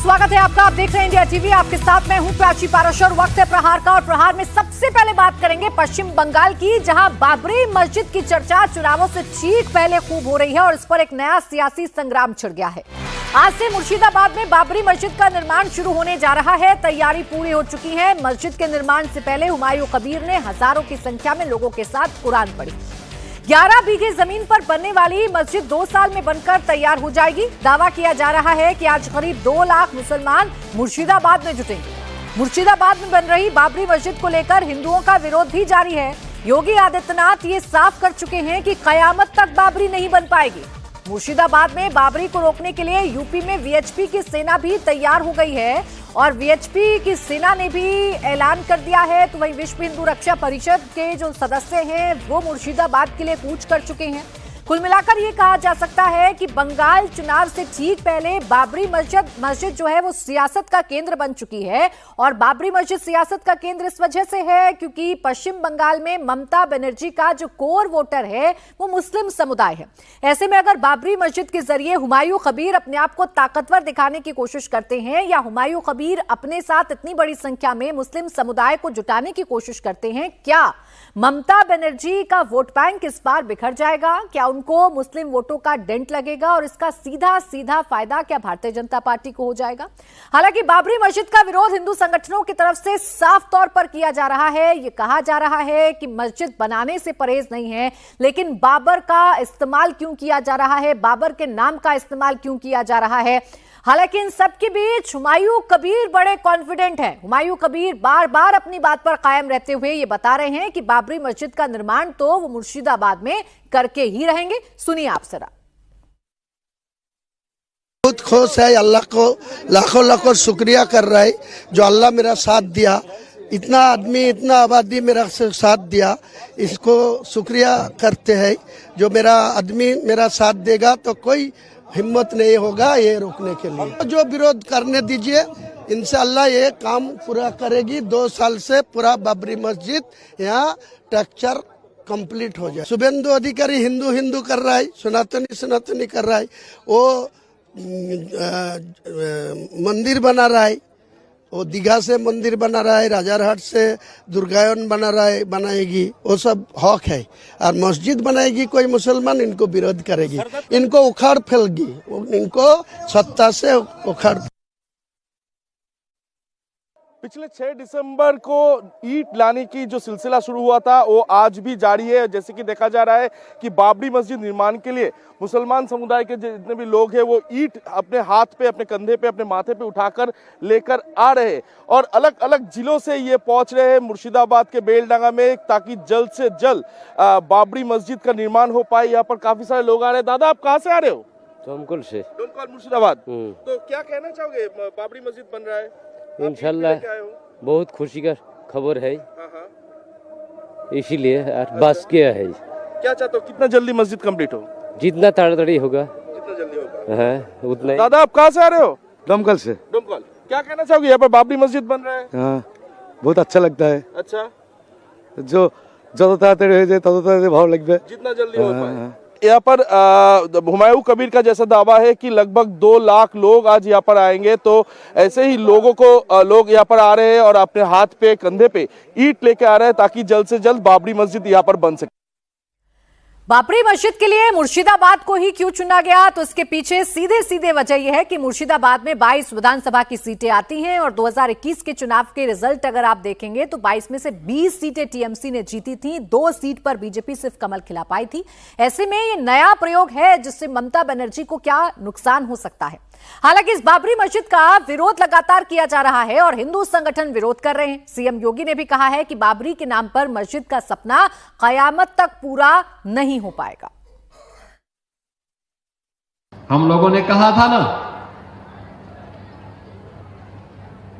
स्वागत है आपका। आप देख रहे हैं इंडिया टीवी। आपके साथ मैं हूं प्राची पाराशर। वक्त है प्रहार का और प्रहार में सबसे पहले बात करेंगे पश्चिम बंगाल की, जहां बाबरी मस्जिद की चर्चा चुनावों से ठीक पहले खूब हो रही है और इस पर एक नया सियासी संग्राम छिड़ गया है। आज से मुर्शिदाबाद में बाबरी मस्जिद का निर्माण शुरू होने जा रहा है। तैयारी पूरी हो चुकी है। मस्जिद के निर्माण से पहले हुमायूं कबीर ने हजारों की संख्या में लोगों के साथ कुरान पढ़ी। 11 बीघे जमीन पर बनने वाली मस्जिद 2 साल में बनकर तैयार हो जाएगी। दावा किया जा रहा है कि आज करीब 2 लाख मुसलमान मुर्शिदाबाद में जुटेंगे। मुर्शिदाबाद में बन रही बाबरी मस्जिद को लेकर हिंदुओं का विरोध भी जारी है। योगी आदित्यनाथ ये साफ कर चुके हैं कि कयामत तक बाबरी नहीं बन पाएगी। मुर्शिदाबाद में बाबरी को रोकने के लिए यूपी में वीएचपी की सेना भी तैयार हो गई है और वीएचपी की सेना ने भी ऐलान कर दिया है। तो वहीं विश्व हिंदू रक्षा परिषद के जो सदस्य हैं वो मुर्शिदाबाद के लिए कूच कर चुके हैं। कुल मिलाकर ये कहा जा सकता है कि बंगाल चुनाव से ठीक पहले बाबरी मस्जिद जो है वो सियासत का केंद्र बन चुकी है। और बाबरी मस्जिद सियासत का केंद्र इस वजह से है क्योंकि पश्चिम बंगाल में ममता बनर्जी का जो कोर वोटर है वो मुस्लिम समुदाय है। ऐसे में अगर बाबरी मस्जिद के जरिए हुमायूं कबीर अपने आप को ताकतवर दिखाने की कोशिश करते हैं या हुमायूं कबीर अपने साथ इतनी बड़ी संख्या में मुस्लिम समुदाय को जुटाने की कोशिश करते हैं, क्या ममता बनर्जी का वोट बैंक इस बार बिखर जाएगा? क्या उनको मुस्लिम वोटों का डेंट लगेगा और इसका सीधा फायदा क्या भारतीय जनता पार्टी को हो जाएगा? हालांकि बाबरी मस्जिद का विरोध हिंदू संगठनों की तरफ से साफ तौर पर किया जा रहा है। यह कहा जा रहा है कि मस्जिद बनाने से परहेज नहीं है, लेकिन बाबर का इस्तेमाल क्यों किया जा रहा है, बाबर के नाम का इस्तेमाल क्यों किया जा रहा है। हालांकि इन सब के बीच हुमायूं कबीर बड़े कॉन्फिडेंट हैं। हुमायूं कबीर बार बार अपनी बात पर कायम रहते हुए ये बता रहे हैं कि बाबरी मस्जिद का निर्माण तो वो मुर्शिदाबाद में करके ही रहेंगे। सुनिए आप जरा। बहुत खुश है, अल्लाह को लाखों लाखों शुक्रिया कर रहा है जो अल्लाह मेरा साथ दिया। इतना आदमी, इतना आबादी मेरा साथ दिया, इसको शुक्रिया करते हैं। जो मेरा आदमी मेरा साथ देगा तो कोई हिम्मत नहीं होगा ये रोकने के लिए। जो विरोध करने दीजिए, इंशाअल्लाह ये काम पूरा करेगी। 2 साल से पूरा बाबरी मस्जिद यहाँ स्ट्रक्चर कंप्लीट हो जाए। शुभेंदु अधिकारी हिंदू कर रहा है, सनातनी कर रहा है। वो मंदिर बना रहा है, वो दीघा से मंदिर बना रहा है, राजारहाट से दुर्गायन बना रहा है, बनाएगी। वो सब हक है। और मस्जिद बनाएगी कोई मुसलमान, इनको विरोध करेगी, इनको उखाड़ फेंकेगी, इनको सत्ता से उखाड़। पिछले 6 दिसंबर को ईंट लाने की जो सिलसिला शुरू हुआ था वो आज भी जारी है। जैसे कि देखा जा रहा है कि बाबरी मस्जिद निर्माण के लिए मुसलमान समुदाय के जितने भी लोग हैं वो ईंट अपने हाथ पे, अपने कंधे पे, अपने माथे पे उठाकर लेकर आ रहे हैं और अलग अलग जिलों से ये पहुंच रहे हैं मुर्शिदाबाद के बेलडांगा में, ताकि जल्द से जल्द बाबरी मस्जिद का निर्माण हो पाए। यहाँ पर काफी सारे लोग आ रहे हैं। दादा, आप कहाँ से आ रहे हो? डोमकल से। डोमकल, मुर्शिदाबाद। तो क्या कहना चाहोगे, बाबरी मस्जिद बन रहा है? इंशाल्लाह बहुत खुशी का खबर है, इसीलिए बस क्या है। क्या चाहते हो, कितना जल्दी मस्जिद कंप्लीट हो? जितना ताड़ाताड़ी होगा, जितना जल्दी होगा उतना। दादा, आप कहाँ से आ रहे हो? दमकल से। डोमकल। क्या कहना चाहोगे, यहाँ पर बाबरी मस्जिद बन रहा है? हाँ, बहुत अच्छा लगता है। अच्छा, जो ताड़ाताड़ी हो जाए ताड़ाताड़ी भाव लगे, जितना जल्दी हो पाए। यहाँ पर हुमायूं कबीर का जैसा दावा है कि लगभग 2 लाख लोग आज यहाँ पर आएंगे। तो ऐसे ही लोग यहाँ पर आ रहे हैं और अपने हाथ पे, कंधे पे ईंट लेके आ रहे हैं ताकि जल्द से जल्द बाबरी मस्जिद यहाँ पर बन सके। बाबरी मस्जिद के लिए मुर्शिदाबाद को ही क्यों चुना गया? तो इसके पीछे सीधे वजह यह है कि मुर्शिदाबाद में 22 विधानसभा की सीटें आती हैं और 2021 के चुनाव के रिजल्ट अगर आप देखेंगे तो 22 में से 20 सीटें टीएमसी ने जीती थी, 2 सीट पर बीजेपी सिर्फ कमल खिला पाई थी। ऐसे में ये नया प्रयोग है जिससे ममता बनर्जी को क्या नुकसान हो सकता है। हालांकि इस बाबरी मस्जिद का विरोध लगातार किया जा रहा है और हिंदू संगठन विरोध कर रहे हैं। सीएम योगी ने भी कहा है कि बाबरी के नाम पर मस्जिद का सपना कयामत तक पूरा नहीं हो पाएगा। हम लोगों ने कहा था ना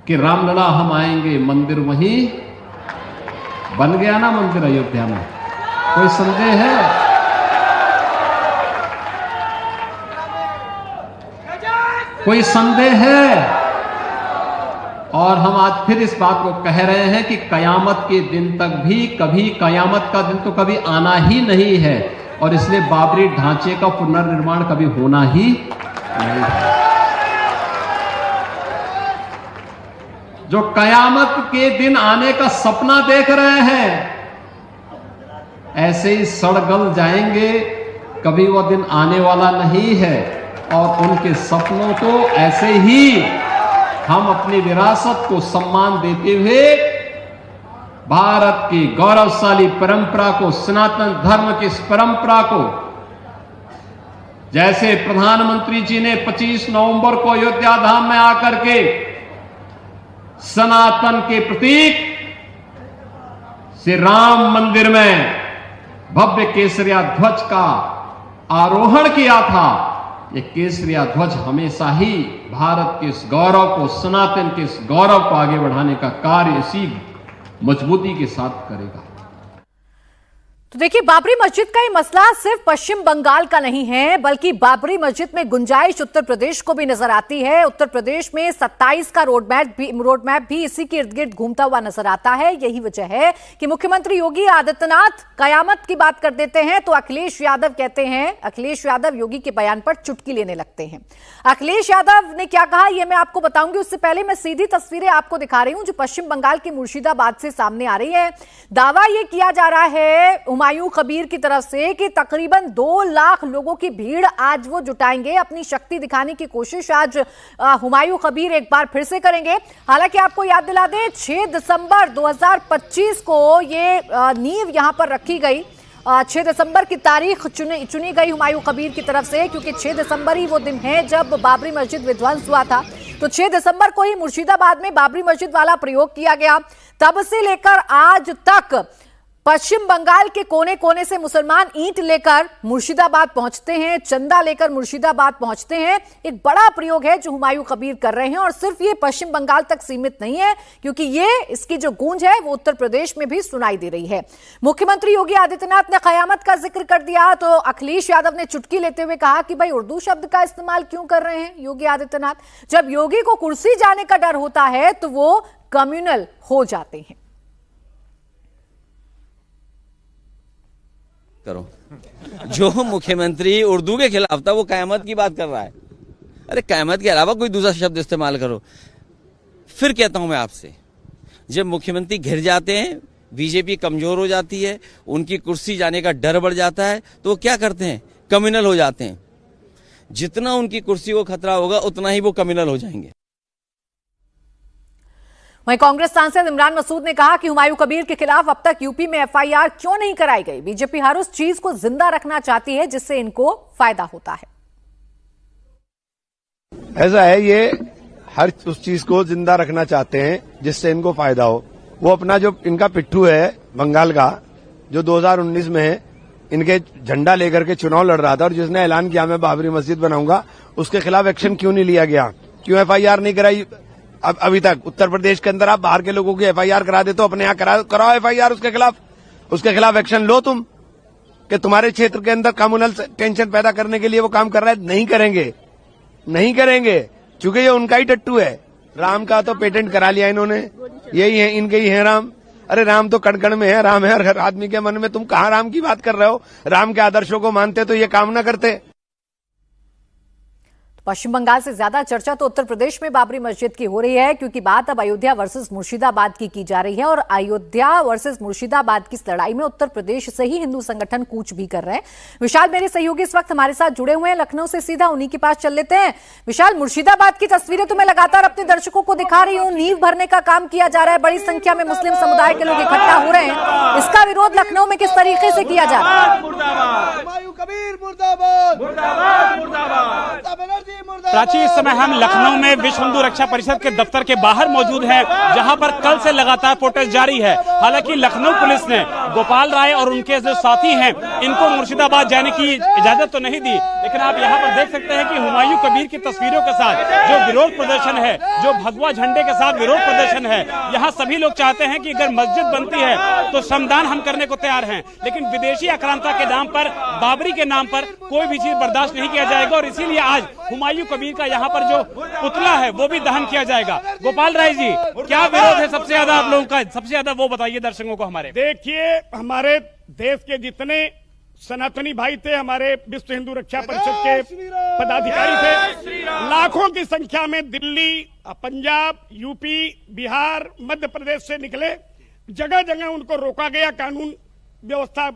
कि रामलला हम आएंगे, मंदिर वहीं बन गया ना, मंदिर अयोध्या में। कोई संदेह है? कोई संदेह है? और हम आज फिर इस बात को कह रहे हैं कि कयामत के दिन तक भी कभी, कयामत का दिन तो कभी आना ही नहीं है और इसलिए बाबरी ढांचे का पुनर्निर्माण कभी होना ही नहीं है। जो कयामत के दिन आने का सपना देख रहे हैं, ऐसे ही सड़गल जाएंगे, कभी वो दिन आने वाला नहीं है। और उनके सपनों को ऐसे ही हम अपनी विरासत को सम्मान देते हुए भारत की गौरवशाली परंपरा को, सनातन धर्म की इस परंपरा को, जैसे प्रधानमंत्री जी ने 25 नवंबर को अयोध्या धाम में आकर के सनातन के प्रतीक श्री राम मंदिर में भव्य केसरिया ध्वज का आरोहण किया था, ये केसरिया ध्वज हमेशा ही भारत के इस गौरव को, सनातन के इस गौरव को आगे बढ़ाने का कार्य इसी मजबूती के साथ करेगा। तो देखिए, बाबरी मस्जिद का ये मसला सिर्फ पश्चिम बंगाल का नहीं है, बल्कि बाबरी मस्जिद में गुंजाइश उत्तर प्रदेश को भी नजर आती है। उत्तर प्रदेश में 27 का रोडमैप भी इसी के इर्द गिर्द घूमता हुआ नजर आता है। यही वजह है कि मुख्यमंत्री योगी आदित्यनाथ कयामत की बात कर देते हैं तो अखिलेश यादव कहते हैं, अखिलेश यादव योगी के बयान पर चुटकी लेने लगते हैं। अखिलेश यादव ने क्या कहा यह मैं आपको बताऊंगी, उससे पहले मैं सीधी तस्वीरें आपको दिखा रही हूं जो पश्चिम बंगाल के मुर्शिदाबाद से सामने आ रही है। दावा यह किया जा रहा है हुमायूं कबीर की तरफ से कि तकरीबन 2 लाख लोगों की भीड़ आज वो जुटाएंगे, अपनी शक्ति दिखाने की कोशिश आज हुमायूं कबीर एक बार फिर से करेंगे। हालांकि आपको याद दिला दें, 6 दिसंबर 2025 को ये नींव यहां पर रखी गई। 6 दिसंबर की तारीख चुनी गई हुमायूं कबीर की तरफ से, क्योंकि 6 दिसंबर ही वो दिन है जब बाबरी मस्जिद विध्वंस हुआ था। तो 6 दिसंबर को ही मुर्शिदाबाद में बाबरी मस्जिद वाला प्रयोग किया गया। तब से लेकर आज तक पश्चिम बंगाल के कोने कोने से मुसलमान ईंट लेकर मुर्शिदाबाद पहुंचते हैं, चंदा लेकर मुर्शिदाबाद पहुंचते हैं। एक बड़ा प्रयोग है जो हुमायूं कबीर कर रहे हैं, और सिर्फ ये पश्चिम बंगाल तक सीमित नहीं है, क्योंकि ये इसकी जो गूंज है वो उत्तर प्रदेश में भी सुनाई दे रही है। मुख्यमंत्री योगी आदित्यनाथ ने कयामत का जिक्र कर दिया तो अखिलेश यादव ने चुटकी लेते हुए कहा कि भाई उर्दू शब्द का इस्तेमाल क्यों कर रहे हैं योगी आदित्यनाथ। जब योगी को कुर्सी जाने का डर होता है तो वो कम्युनल हो जाते हैं। करो जो मुख्यमंत्री उर्दू के खिलाफ था वो कयामत की बात कर रहा है। अरे कयामत के अलावा कोई दूसरा शब्द इस्तेमाल करो। फिर कहता हूं मैं आपसे, जब मुख्यमंत्री घिर जाते हैं, बीजेपी कमजोर हो जाती है, उनकी कुर्सी जाने का डर बढ़ जाता है, तो वो क्या करते हैं, कम्युनल हो जाते हैं। जितना उनकी कुर्सी को खतरा होगा उतना ही वो कम्युनल हो जाएंगे। वहीं कांग्रेस सांसद इमरान मसूद ने कहा कि हुमायूं कबीर के खिलाफ अब तक यूपी में एफआईआर क्यों नहीं कराई गई। बीजेपी हर उस चीज को जिंदा रखना चाहती है जिससे इनको फायदा होता है। ऐसा है, ये हर उस चीज को जिंदा रखना चाहते हैं जिससे इनको फायदा हो। वो अपना जो इनका पिट्ठू है बंगाल का, जो 2019 में इनके झंडा लेकर के चुनाव लड़ रहा था और जिसने ऐलान किया मैं बाबरी मस्जिद बनाऊंगा, उसके खिलाफ एक्शन क्यों नहीं लिया गया, क्यों एफआईआर नहीं कराई अभी तक। उत्तर प्रदेश के अंदर आप बाहर के लोगों की एफआईआर करा दे तो अपने यहाँ कराओ एफआईआर उसके खिलाफ एक्शन लो तुम, कि तुम्हारे क्षेत्र के अंदर कम्युनल टेंशन पैदा करने के लिए वो काम कर रहा है। नहीं करेंगे क्योंकि ये उनका ही टट्टू है। राम का तो पेटेंट करा लिया इन्होंने, यही है, इनके ही है राम। अरे राम तो कण कण में है, राम है हर आदमी के मन में। तुम कहाँ राम की बात कर रहे हो? राम के आदर्शों को मानते तो ये काम ना करते। पश्चिम बंगाल से ज्यादा चर्चा तो उत्तर प्रदेश में बाबरी मस्जिद की हो रही है, क्योंकि बात अब अयोध्या वर्सेस मुर्शिदाबाद की जा रही है। और अयोध्या वर्सेस मुर्शिदाबाद की लड़ाई में उत्तर प्रदेश से ही हिंदू संगठन कूच भी कर रहे हैं। विशाल मेरे सहयोगी इस वक्त हमारे साथ जुड़े हुए हैं, लखनऊ से सीधा उन्हीं के पास चल लेते हैं। विशाल, मुर्शिदाबाद की तस्वीरें तो मैं लगातार अपने दर्शकों को दिखा रही हूँ, नींव भरने का काम किया जा रहा है, बड़ी संख्या में मुस्लिम समुदाय के लोग इकट्ठा हो रहे हैं। इसका विरोध लखनऊ में किस तरीके से किया जा रहा है? प्राची, इस समय हम लखनऊ में विश्व हिंदू रक्षा परिषद के दफ्तर के बाहर मौजूद हैं, जहां पर कल से लगातार प्रोटेस्ट जारी है। हालांकि लखनऊ पुलिस ने गोपाल राय और उनके जो साथी हैं इनको मुर्शिदाबाद जाने की इजाजत तो नहीं दी, लेकिन आप यहां पर देख सकते हैं कि हुमायूं कबीर की तस्वीरों के साथ जो विरोध प्रदर्शन है, जो भगवा झंडे के साथ विरोध प्रदर्शन है, यहाँ सभी लोग चाहते हैं कि अगर मस्जिद बनती है तो श्रमदान हम करने को तैयार हैं, लेकिन विदेशी आक्रांता के नाम पर, बाबरी के नाम पर कोई भी चीज बर्दाश्त नहीं किया जाएगा। और इसीलिए आज हुमायूं कबीर का यहाँ पर जो पुतला है वो भी दहन किया जाएगा। गोपाल राय जी, क्या विरोध है सबसे ज्यादा आप लोगों का? सबसे ज्यादा वो बताइए दर्शकों को हमारे। देखिए, हमारे देश के जितने सनातनी भाई थे, हमारे विश्व हिंदू रक्षा परिषद के पदाधिकारी थे, लाखों की संख्या में दिल्ली, पंजाब, यूपी, बिहार, मध्य प्रदेश से निकले। जगह जगह उनको रोका गया। कानून व्यवस्था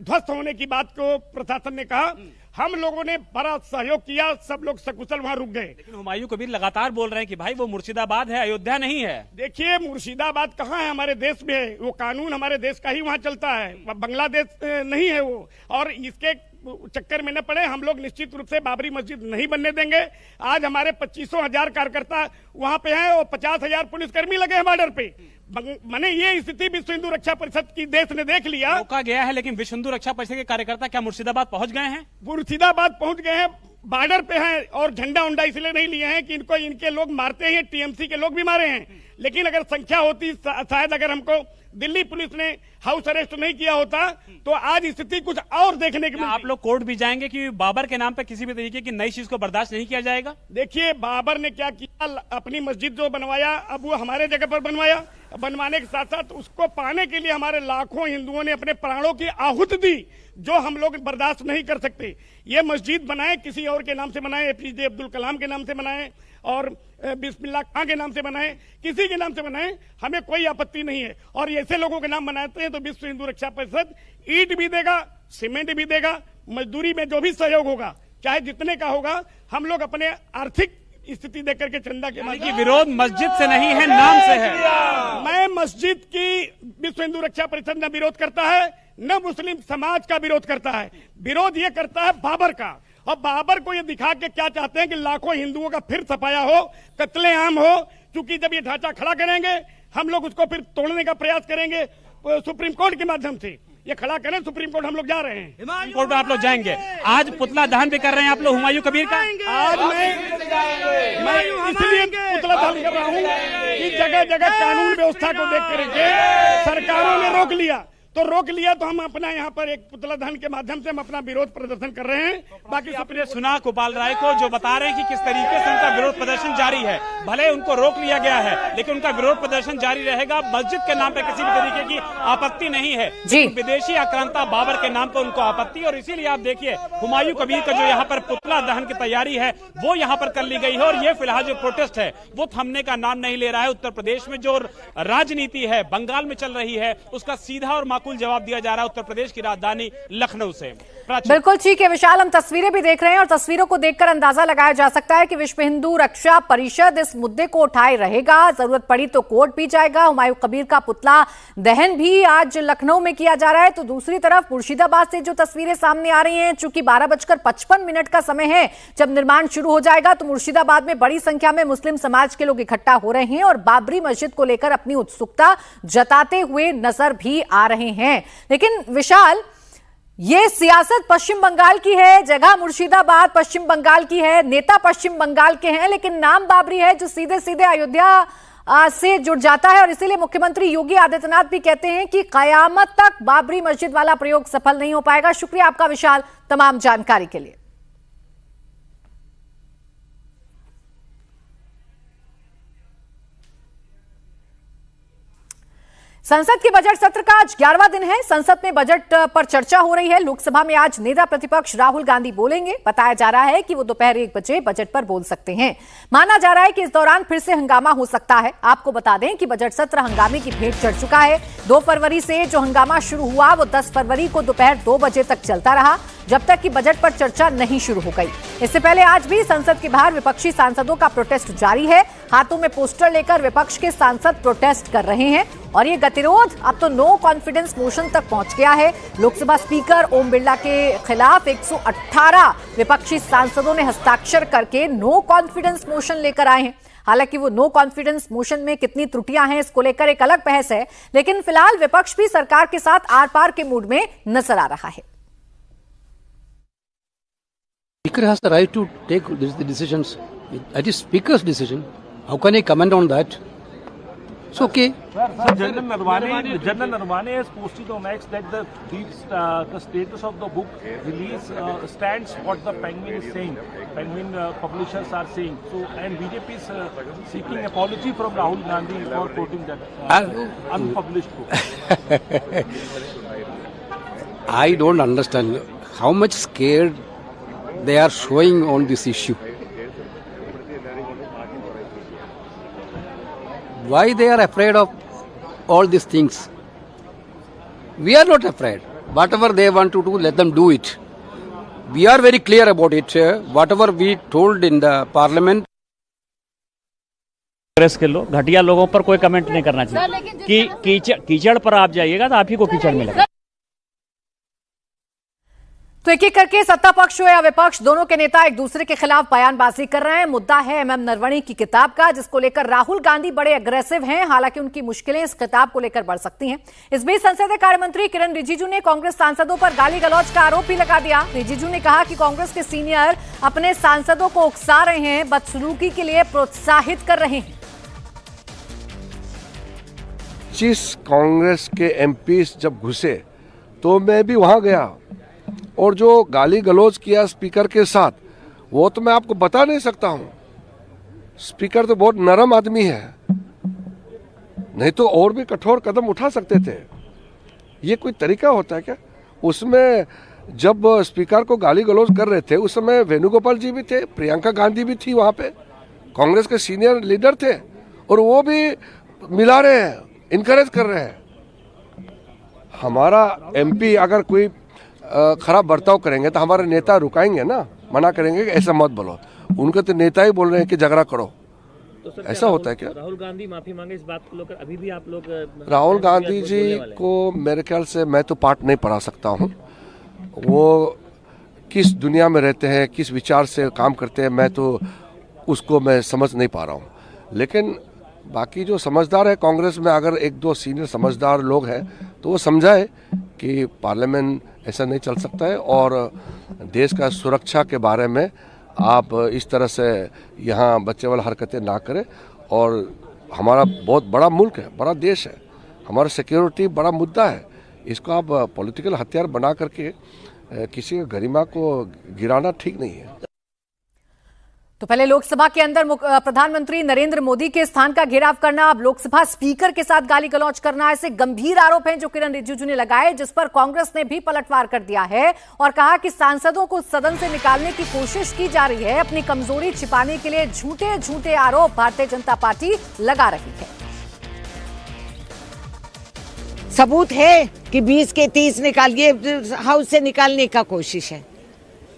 ध्वस्त होने की बात को प्रशासन ने कहा। हम लोगों ने बड़ा सहयोग किया, सब लोग सकुशल वहां रुक गए। लेकिन हुमायूं कबीर लगातार बोल रहे हैं कि भाई वो मुर्शिदाबाद है, अयोध्या नहीं है। देखिए, मुर्शिदाबाद कहाँ है? हमारे देश में है। वो कानून हमारे देश का ही वहाँ चलता है, बांग्लादेश नहीं है वो। और इसके चक्कर में न पड़े, हम लोग निश्चित रूप से बाबरी मस्जिद नहीं बनने देंगे। आज हमारे 25,000 कार्यकर्ता वहाँ पे हैं और 50,000 पुलिसकर्मी लगे हैं बॉर्डर पे। मैंने ये स्थिति विश्व हिंदू रक्षा परिषद की देश ने देख लिया। रोका गया है, लेकिन विश्व हिंदू रक्षा परिषद के कार्यकर्ता क्या मुर्शिदाबाद पहुंच गए हैं? मुर्शिदाबाद पहुंच गए हैं, बॉर्डर पे हैं। और झंडा उंडा इसलिए नहीं लिए हैं कि इनको इनके लोग मारते हैं, टीएमसी के लोग भी मारे हैं। लेकिन अगर संख्या होती, शायद अगर हमको दिल्ली पुलिस ने हाउस अरेस्ट नहीं किया होता तो आज स्थिति कुछ और देखने को मिलती। आप लोग कोर्ट भी जाएंगे कि बाबर के नाम पे किसी भी तरीके की नई चीज को बर्दाश्त नहीं किया जाएगा? देखिए, बाबर ने क्या किया, अपनी मस्जिद जो बनवाया, अब वो हमारे जगह पर बनवाया। बनवाने के साथ साथ उसको पाने के लिए हमारे लाखों हिंदुओं ने अपने प्राणों की आहुति दी, जो हम लोग बर्दाश्त नहीं कर सकते। ये मस्जिद बनाए, किसी और के नाम से बनाए, एपीजे अब्दुल कलाम के नाम से बनाए और बिस्मिल्लाह खां के नाम से बनाए, किसी के नाम से बनाए, हमें कोई आपत्ति नहीं है। और ऐसे लोगों के नाम बनाते हैं तो विश्व हिंदू रक्षा परिषद ईंट भी देगा, सीमेंट भी देगा, मजदूरी में जो भी सहयोग होगा, चाहे जितने का होगा, हम लोग अपने आर्थिक स्थिति देख करके चंदा के माध्यम। विरोध मस्जिद से नहीं है, नाम से है। मैं मस्जिद की विश्व हिंदू रक्षा परिषद न विरोध करता है, न मुस्लिम समाज का विरोध करता है। विरोध ये करता है बाबर का। और बाबर को ये दिखा के क्या चाहते हैं कि लाखों हिंदुओं का फिर सफाया हो, कत्लेआम हो। क्योंकि जब ये ढांचा खड़ा करेंगे, हम लोग उसको फिर तोड़ने का प्रयास करेंगे सुप्रीम कोर्ट के माध्यम से। ये खड़ा करें, सुप्रीम कोर्ट हम लोग जा रहे हैं, सुप्रीम कोर्ट में आप लोग जाएंगे। आज पुतला दहन भी कर रहे हैं आप लोग हुमायूं कबीर का। आज मैं इसलिए पुतला दहन कर रहा हूँ कि जगह जगह कानून व्यवस्था को देख करके सरकारों ने रोक लिया, तो हम अपना यहाँ पर एक पुतला दहन के माध्यम से हम अपना विरोध प्रदर्शन कर रहे हैं। बाकी आपने सुना गोपाल राय को, जो बता रहे हैं कि किस तरीके से उनका विरोध प्रदर्शन जारी है। भले उनको रोक लिया गया है, लेकिन उनका विरोध प्रदर्शन जारी रहेगा। मस्जिद के नाम पे किसी भी तरीके की आपत्ति नहीं है, विदेशी आक्रांता बाबर के नाम पर उनको आपत्ति। और इसीलिए आप देखिए, हुमायूं कबीर का जो यहाँ पर पुतला दहन की तैयारी है वो यहाँ पर कर ली गई है। और ये फिलहाल जो प्रोटेस्ट है वो थमने का नाम नहीं ले रहा है। उत्तर प्रदेश में जो राजनीति है, बंगाल में चल रही है, उसका सीधा और माकूल जवाब दिया जा रहा है उत्तर प्रदेश की राजधानी लखनऊ से। बिल्कुल ठीक है विशाल, हम तस्वीरें भी देख रहे हैं और तस्वीरों को देखकर अंदाजा लगाया जा सकता है कि विश्व हिंदू रक्षा परिषद इस मुद्दे को उठाए रहेगा। जरूरत पड़ी तो कोर्ट भी जाएगा। हुमायूं कबीर का पुतला दहन भी आज लखनऊ में किया जा रहा है। तो दूसरी तरफ मुर्शिदाबाद से जो तस्वीरें सामने आ रही हैं, चूंकि 12:55 का समय है जब निर्माण शुरू हो जाएगा, तो मुर्शिदाबाद में बड़ी संख्या में मुस्लिम समाज के लोग इकट्ठा हो रहे हैं और बाबरी मस्जिद को लेकर अपनी उत्सुकता जताते हुए नजर भी आ रहे हैं। लेकिन विशाल, ये सियासत पश्चिम बंगाल की है, जगह मुर्शिदाबाद पश्चिम बंगाल की है, नेता पश्चिम बंगाल के हैं, लेकिन नाम बाबरी है जो सीधे सीधे अयोध्या से जुड़ जाता है। और इसीलिए मुख्यमंत्री योगी आदित्यनाथ भी कहते हैं कि कयामत तक बाबरी मस्जिद वाला प्रयोग सफल नहीं हो पाएगा। शुक्रिया आपका विशाल, तमाम जानकारी के लिए। संसद के बजट सत्र का आज 11वां दिन है। संसद में बजट पर चर्चा हो रही है। लोकसभा में आज नेता प्रतिपक्ष राहुल गांधी बोलेंगे। बताया जा रहा है कि वो दोपहर 1 बजे बजट पर बोल सकते हैं। माना जा रहा है कि इस दौरान फिर से हंगामा हो सकता है। आपको बता दें कि बजट सत्र हंगामे की भेंट चढ़ चुका है। 2 फरवरी से जो हंगामा शुरू हुआ वो 10 फरवरी को दोपहर 2 बजे तक चलता रहा, जब तक कि बजट पर चर्चा नहीं शुरू हो गई। इससे पहले आज भी संसद के बाहर विपक्षी सांसदों का प्रोटेस्ट जारी है। हाथों में पोस्टर लेकर विपक्ष के सांसद प्रोटेस्ट कर रहे हैं और ये गतिरोध अब तो नो कॉन्फिडेंस मोशन तक पहुंच गया है। लोकसभा स्पीकर ओम बिरला के खिलाफ 118 विपक्षी सांसदों ने हस्ताक्षर करके नो कॉन्फिडेंस मोशन लेकर आए हैं। हालांकि वो नो कॉन्फिडेंस मोशन में कितनी त्रुटियां हैं इसको लेकर एक अलग बहस है, लेकिन फिलहाल विपक्ष भी सरकार के साथ आर पार के मूड में नजर आ रहा है। Speaker has the right to take the decisions. That is Speaker's decision. How can I comment on that? It's okay. Sir, General Narwane has posted on X that the status of the book release stands what the Penguin is saying. Penguin publishers are saying. So, and BJP is seeking apology from Rahul Gandhi for quoting that unpublished book. I don't understand how much scared they are showing on this issue. Why they are afraid of all these things? We are not afraid. Whatever they want to do, let them do it. We are very clear about it. Whatever we told in the parliament. Congress के लोग घटिया लोगों पर कोई comment नहीं करना चाहिए कि कीचड़ पर आप जाइएगा तो आप ही को कीचड़ मिलेगा। तो एक एक करके सत्ता पक्ष हो या विपक्ष, दोनों के नेता एक दूसरे के खिलाफ बयानबाजी कर रहे हैं। मुद्दा है एमएम नरवणे की किताब का, जिसको लेकर राहुल गांधी बड़े अग्रेसिव हैं। हालांकि उनकी मुश्किलें इस किताब को लेकर बढ़ सकती हैं। इस बीच संसदीय कार्य मंत्री किरण रिजिजू ने कांग्रेस सांसदों पर गाली गलौज का आरोप भी लगा दिया। रिजिजू ने कहा कि कांग्रेस के सीनियर अपने सांसदों को उकसा रहे हैं, बदसलूकी के लिए प्रोत्साहित कर रहे हैं। जिस कांग्रेस के एमपीस जब घुसे तो मैं भी वहां गया, और जो गाली गलौज किया स्पीकर के साथ, वो तो मैं आपको बता नहीं सकता हूं। स्पीकर तो बहुत नरम आदमी है, नहीं तो और भी कठोर कदम उठा सकते थे। ये कोई तरीका होता है क्या? उसमें जब स्पीकर को गाली गलौज कर रहे थे उस समय वेणुगोपाल जी भी थे, प्रियंका गांधी भी थी वहां पे, कांग्रेस के सीनियर लीडर थे, और वो भी मिला रहे हैं, इनकरेज कर रहे हैं। हमारा एमपी अगर कोई खराब बर्ताव करेंगे तो हमारे नेता रुकाएंगे ना, मना करेंगे कि ऐसा मत बोलो। उनके तो नेता ही बोल रहे हैं कि झगड़ा करो। तो ऐसा होता है क्या? राहुल गांधी माफी मांगे इस बात को लेकर अभी भी आप लोग राहुल गांधी जी को मेरे ख्याल से मैं तो पाठ नहीं पढ़ा सकता हूँ। वो किस दुनिया में रहते हैं, किस विचार से काम करते हैं, मैं तो उसको मैं समझ नहीं पा रहा हूँ। लेकिन बाकी जो समझदार है कांग्रेस में, अगर एक दो सीनियर समझदार लोग हैं तो वो समझाए कि पार्लियामेंट ऐसा नहीं चल सकता है, और देश का सुरक्षा के बारे में आप इस तरह से यहाँ बच्चे वाला हरकतें ना करें। और हमारा बहुत बड़ा मुल्क है, बड़ा देश है, हमारा सिक्योरिटी बड़ा मुद्दा है। इसको आप पॉलिटिकल हथियार बना करके किसी की गरिमा को गिराना ठीक नहीं है। तो पहले लोकसभा के अंदर प्रधानमंत्री नरेंद्र मोदी के स्थान का घेराव करना, अब लोकसभा स्पीकर के साथ गाली गलौज करना, ऐसे गंभीर आरोप हैं जो किरण रिजिजू ने लगाए, जिस पर कांग्रेस ने भी पलटवार कर दिया है और कहा कि सांसदों को सदन से निकालने की कोशिश की जा रही है। अपनी कमजोरी छिपाने के लिए झूठे झूठे आरोप भारतीय जनता पार्टी लगा रही है। सबूत है कि 20 के 30 निकालिए, हाउस से निकालने का कोशिश है।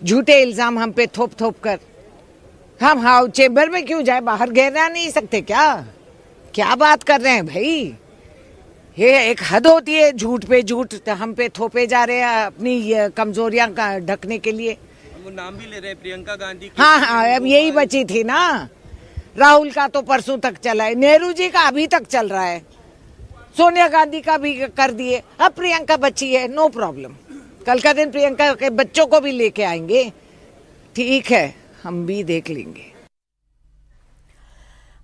झूठे इल्जाम हम पे थोप थोप कर हम हाउस चेंबर में क्यों जाए, बाहर घेरना नहीं सकते क्या बात कर रहे हैं भाई? ये एक हद होती है, झूठ पे झूठ हम पे थोपे जा रहे हैं अपनी कमजोरियां ढकने के लिए। वो नाम भी ले रहे हैं प्रियंका गांधी। हाँ, अब यही बची थी ना। राहुल का तो परसों तक चला है, नेहरू जी का अभी तक चल रहा है, सोनिया गांधी का भी कर दिए, अब प्रियंका बची है। नो प्रॉब्लम, कल का दिन प्रियंका के बच्चों को भी लेके आएंगे, ठीक है, हम भी देख लेंगे।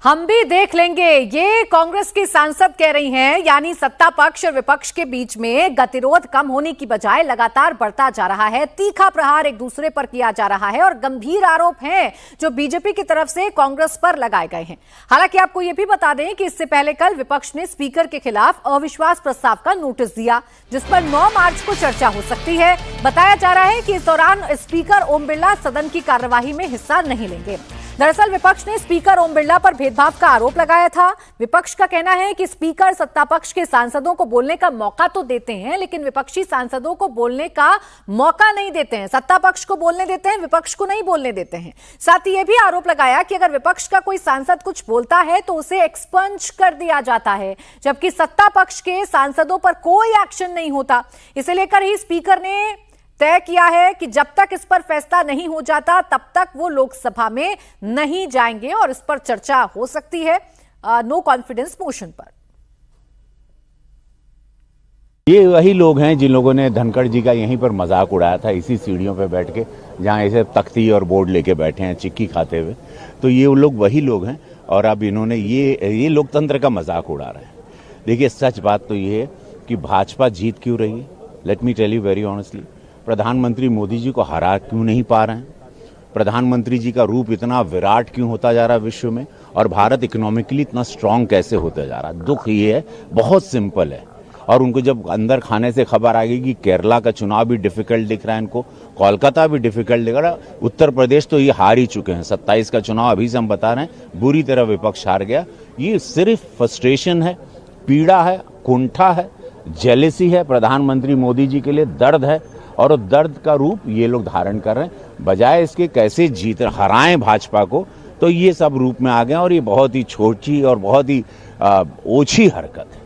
हम भी देख लेंगे, ये कांग्रेस की सांसद कह रही हैं। यानी सत्ता पक्ष और विपक्ष के बीच में गतिरोध कम होने की बजाय लगातार बढ़ता जा रहा है। तीखा प्रहार एक दूसरे पर किया जा रहा है और गंभीर आरोप हैं जो बीजेपी की तरफ से कांग्रेस पर लगाए गए हैं। हालांकि आपको यह भी बता दें कि इससे पहले कल विपक्ष ने स्पीकर के खिलाफ अविश्वास प्रस्ताव का नोटिस दिया, जिस पर 9 मार्च को चर्चा हो सकती है। बताया जा रहा है कि इस दौरान स्पीकर ओम बिरला सदन की कार्यवाही में हिस्सा नहीं लेंगे। दरअसल विपक्ष ने स्पीकर ओम बिरला पर भेदभाव का आरोप लगाया था। विपक्ष का कहना है कि स्पीकर सत्ता पक्ष के सांसदों को बोलने का मौका तो देते हैं, लेकिन विपक्षी सांसदों को बोलने का मौका नहीं देते हैं। सत्ता पक्ष को बोलने देते हैं, विपक्ष को नहीं बोलने देते हैं। साथ ही यह भी आरोप लगाया कि अगर विपक्ष का कोई सांसद कुछ बोलता है तो उसे एक्सपंज कर दिया जाता है, जबकि सत्ता पक्ष के सांसदों पर कोई एक्शन नहीं होता। इसे लेकर ही स्पीकर ने तय किया है कि जब तक इस पर फैसला नहीं हो जाता तब तक वो लोकसभा में नहीं जाएंगे और इस पर चर्चा हो सकती है नो कॉन्फिडेंस मोशन पर। ये वही लोग हैं जिन लोगों ने धनखड़ जी का यहीं पर मजाक उड़ाया था, इसी सीढ़ियों पे बैठ के, जहां ऐसे तख्ती और बोर्ड लेके बैठे हैं चिक्की खाते हुए। तो ये लोग वही लोग हैं और अब इन्होंने ये लोकतंत्र का मजाक उड़ा रहे हैं। देखिए, सच बात तो ये है कि भाजपा जीत क्यों रही है। Let me tell you very honestly, प्रधानमंत्री मोदी जी को हरा क्यों नहीं पा रहे हैं, प्रधानमंत्री जी का रूप इतना विराट क्यों होता जा रहा है विश्व में, और भारत इकोनॉमिकली इतना स्ट्रांग कैसे होता जा रहा है। दुख ये है, बहुत सिंपल है, और उनको जब अंदर खाने से खबर आ गई कि केरला का चुनाव भी डिफिकल्ट दिख रहा है, इनको कोलकाता भी डिफिकल्ट दिख रहा है, उत्तर प्रदेश तो ये हार ही चुके हैं। 27 का चुनाव अभी से हम बता रहे हैं, बुरी तरह विपक्ष हार गया। ये सिर्फ फ्रस्ट्रेशन है, पीड़ा है, कुंठा है, जेलेसी है, प्रधानमंत्री मोदी जी के लिए दर्द है, और दर्द का रूप ये लोग धारण कर रहे हैं। बजाय इसके कैसे हराएं भाजपा को, तो ये सब रूप में आ गए, और ये बहुत ही छोटी और बहुत ही ओछी हरकत है।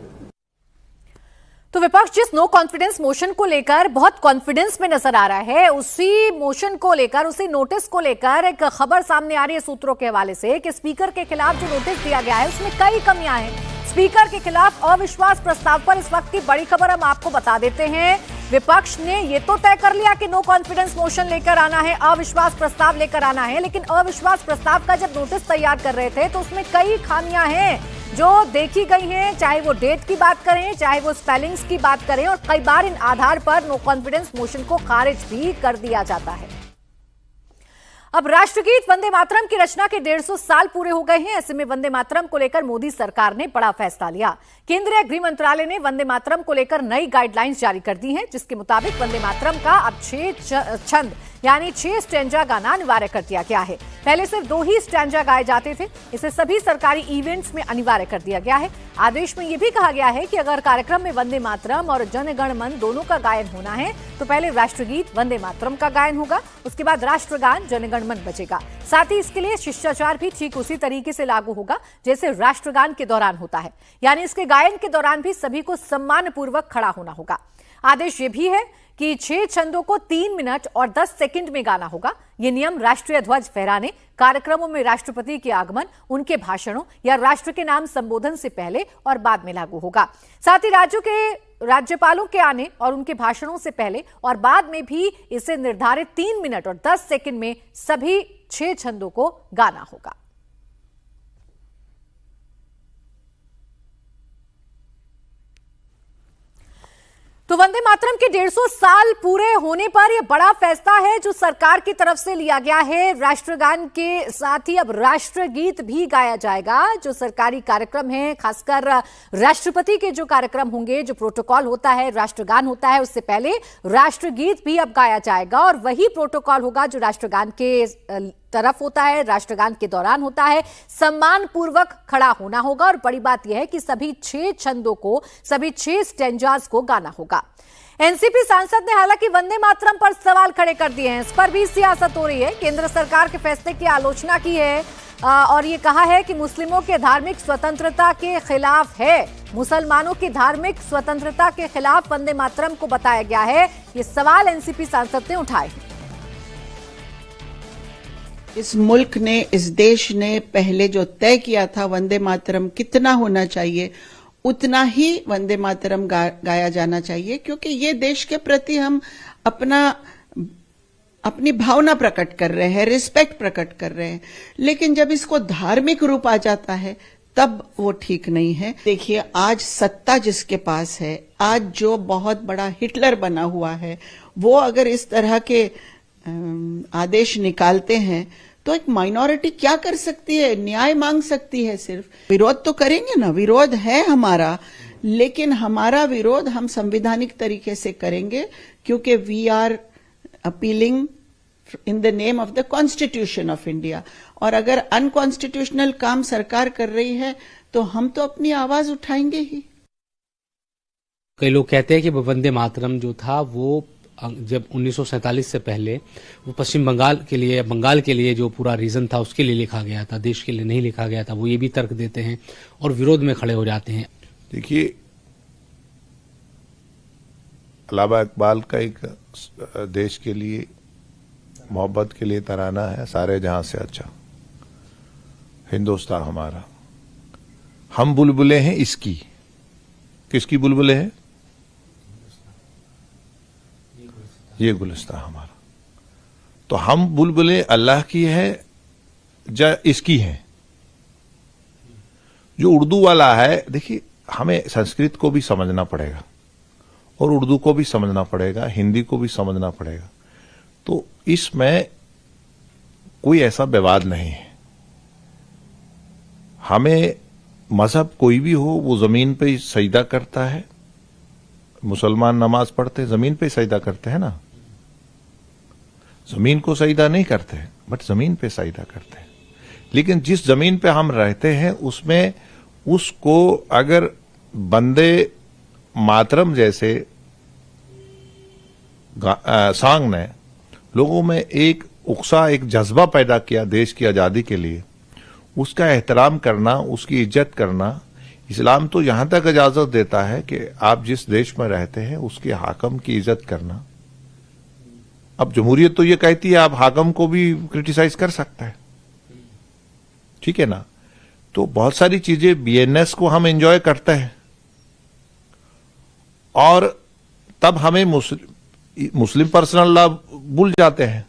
तो विपक्ष जिस नो कॉन्फिडेंस मोशन को लेकर बहुत कॉन्फिडेंस में नजर आ रहा है, उसी मोशन को लेकर, उसी नोटिस को लेकर एक खबर सामने आ रही है सूत्रों के हवाले से कि स्पीकर के खिलाफ जो नोटिस दिया गया है उसमें कई कमियां हैं। स्पीकर के खिलाफ अविश्वास प्रस्ताव पर इस वक्त की बड़ी खबर हम आपको बता देते हैं। विपक्ष ने ये तो तय कर लिया कि नो कॉन्फिडेंस मोशन लेकर आना है, अविश्वास प्रस्ताव लेकर आना है, लेकिन अविश्वास प्रस्ताव का जब नोटिस तैयार कर रहे थे तो उसमें कई खामियां हैं जो देखी गई हैं, चाहे वो डेट की बात करें, चाहे वो स्पेलिंग्स की बात करें, और कई बार इन आधार पर नो कॉन्फिडेंस मोशन को खारिज भी कर दिया जाता है। अब राष्ट्रगीत वंदे मातरम की रचना के 150 साल पूरे हो गए हैं। ऐसे में वंदे मातरम को लेकर मोदी सरकार ने बड़ा फैसला लिया। केंद्रीय गृह मंत्रालय ने वंदे मातरम को लेकर नई गाइडलाइंस जारी कर दी हैं, जिसके मुताबिक वंदे मातरम का अब 6 छंद यानी 6 स्टैंजा गाना अनिवार्य कर दिया गया है। पहले सिर्फ 2 ही स्टैंजा गाए जाते थे, इसे सभी सरकारी इवेंट्स में अनिवार्य कर दिया गया है। आदेश में यह भी कहा गया है कि अगर कार्यक्रम में वंदे मातरम और जन गण मन दोनों का गायन होना है तो पहले राष्ट्रगीत वंदे मातरम का गायन होगा, उसके बाद राष्ट्रगान जन गण मन बजेगा। साथ ही इसके लिए शिष्टाचार भी ठीक उसी तरीके से लागू होगा जैसे राष्ट्रगान के दौरान होता है, यानी इसके गायन के दौरान भी सभी को सम्मानपूर्वक खड़ा होना होगा। आदेश ये भी है कि 6 छंदों को 3 मिनट और 10 सेकंड में गाना होगा। ये नियम राष्ट्रीय ध्वज फहराने, कार्यक्रमों में राष्ट्रपति के आगमन, उनके भाषणों या राष्ट्र के नाम संबोधन से पहले और बाद में लागू होगा। साथ ही राज्यों के राज्यपालों के आने और उनके भाषणों से पहले और बाद में भी इसे निर्धारित 3 मिनट और 10 सेकंड में सभी 6 छंदों को गाना होगा। तो वंदे मातरम के 150 साल पूरे होने पर यह बड़ा फैसला है जो सरकार की तरफ से लिया गया है। राष्ट्रगान के साथ ही अब राष्ट्रगीत भी गाया जाएगा। जो सरकारी कार्यक्रम है, खासकर राष्ट्रपति के जो कार्यक्रम होंगे, जो प्रोटोकॉल होता है, राष्ट्रगान होता है, उससे पहले राष्ट्रगीत भी अब गाया जाएगा, और वही प्रोटोकॉल होगा जो राष्ट्रगान के तरफ होता है, राष्ट्रगान के दौरान होता है। सम्मान पूर्वक खड़ा होना होगा, और बड़ी बात यह है कि सभी 6 छंदों को, सभी 6 स्टैंजास को गाना होगा। एनसीपी सांसद ने हालांकि वंदे मातरम पर सवाल खड़े कर दिए हैं। इस पर भी सियासत हो रही है। केंद्र सरकार के फैसले की आलोचना की है और ये कहा है कि मुस्लिमों के धार्मिक स्वतंत्रता के खिलाफ है। मुसलमानों की धार्मिक स्वतंत्रता के खिलाफ वंदे मातरम को बताया गया है। ये सवाल एनसीपी सांसद ने उठाए हैं। इस मुल्क ने, इस देश ने पहले जो तय किया था वंदे मातरम कितना होना चाहिए, उतना ही वंदे मातरम गाया जाना चाहिए, क्योंकि ये देश के प्रति हम अपनी भावना प्रकट कर रहे हैं, रिस्पेक्ट प्रकट कर रहे हैं। लेकिन जब इसको धार्मिक रूप आ जाता है तब वो ठीक नहीं है। देखिए, आज सत्ता जिसके पास है, आज जो बहुत बड़ा हिटलर बना हुआ है, वो अगर इस तरह के आदेश निकालते हैं तो एक माइनॉरिटी क्या कर सकती है? न्याय मांग सकती है। सिर्फ विरोध तो करेंगे ना, विरोध है हमारा, लेकिन हमारा विरोध हम संवैधानिक तरीके से करेंगे, क्योंकि we are appealing in the name of the constitution of India. और अगर अनकॉन्स्टिट्यूशनल काम सरकार कर रही है तो हम तो अपनी आवाज उठाएंगे ही। कई लोग कहते हैं कि वंदे मातरम जो था वो जब 1947 से पहले वो पश्चिम बंगाल के लिए जो पूरा रीजन था उसके लिए लिखा गया था, देश के लिए नहीं लिखा गया था। वो ये भी तर्क देते हैं और विरोध में खड़े हो जाते हैं। देखिए, अल्लामा इकबाल का एक देश के लिए मोहब्बत के लिए तराना है, सारे जहां से अच्छा हिंदुस्तान हमारा। हम बुलबुलें हैं इसकी। किसकी बुलबुलें हैं? ये गुलिस्तान हमारा। तो हम बुलबुलें अल्लाह की है या इसकी है? जो उर्दू वाला है, देखिए, हमें संस्कृत को भी समझना पड़ेगा और उर्दू को भी समझना पड़ेगा, हिंदी को भी समझना पड़ेगा। तो इसमें कोई ऐसा विवाद नहीं है। हमें मजहब कोई भी हो, वो जमीन पे सजदा करता है मुसलमान नमाज पढ़ते जमीन पे सजदा करते हैं ना, जमीन को सजदा नहीं करते बट जमीन पे सजदा करते हैं। लेकिन जिस जमीन पे हम रहते हैं उसमें उसको अगर बंदे मातरम जैसे सांग ने लोगों में एक उत्साह, एक जज्बा पैदा किया देश की आजादी के लिए, उसका एहतराम करना, उसकी इज्जत करना, इस्लाम तो यहां तक इजाजत देता है कि आप जिस देश में रहते हैं उसके हाकम की इज्जत करना। अब जमहूरियत तो ये कहती है आप हाकम को भी क्रिटिसाइज कर सकते हैं, ठीक है ना। तो बहुत सारी चीजें बीएनएस को हम एंजॉय करते हैं और तब हमें मुस्लिम पर्सनल लॉ भूल जाते हैं।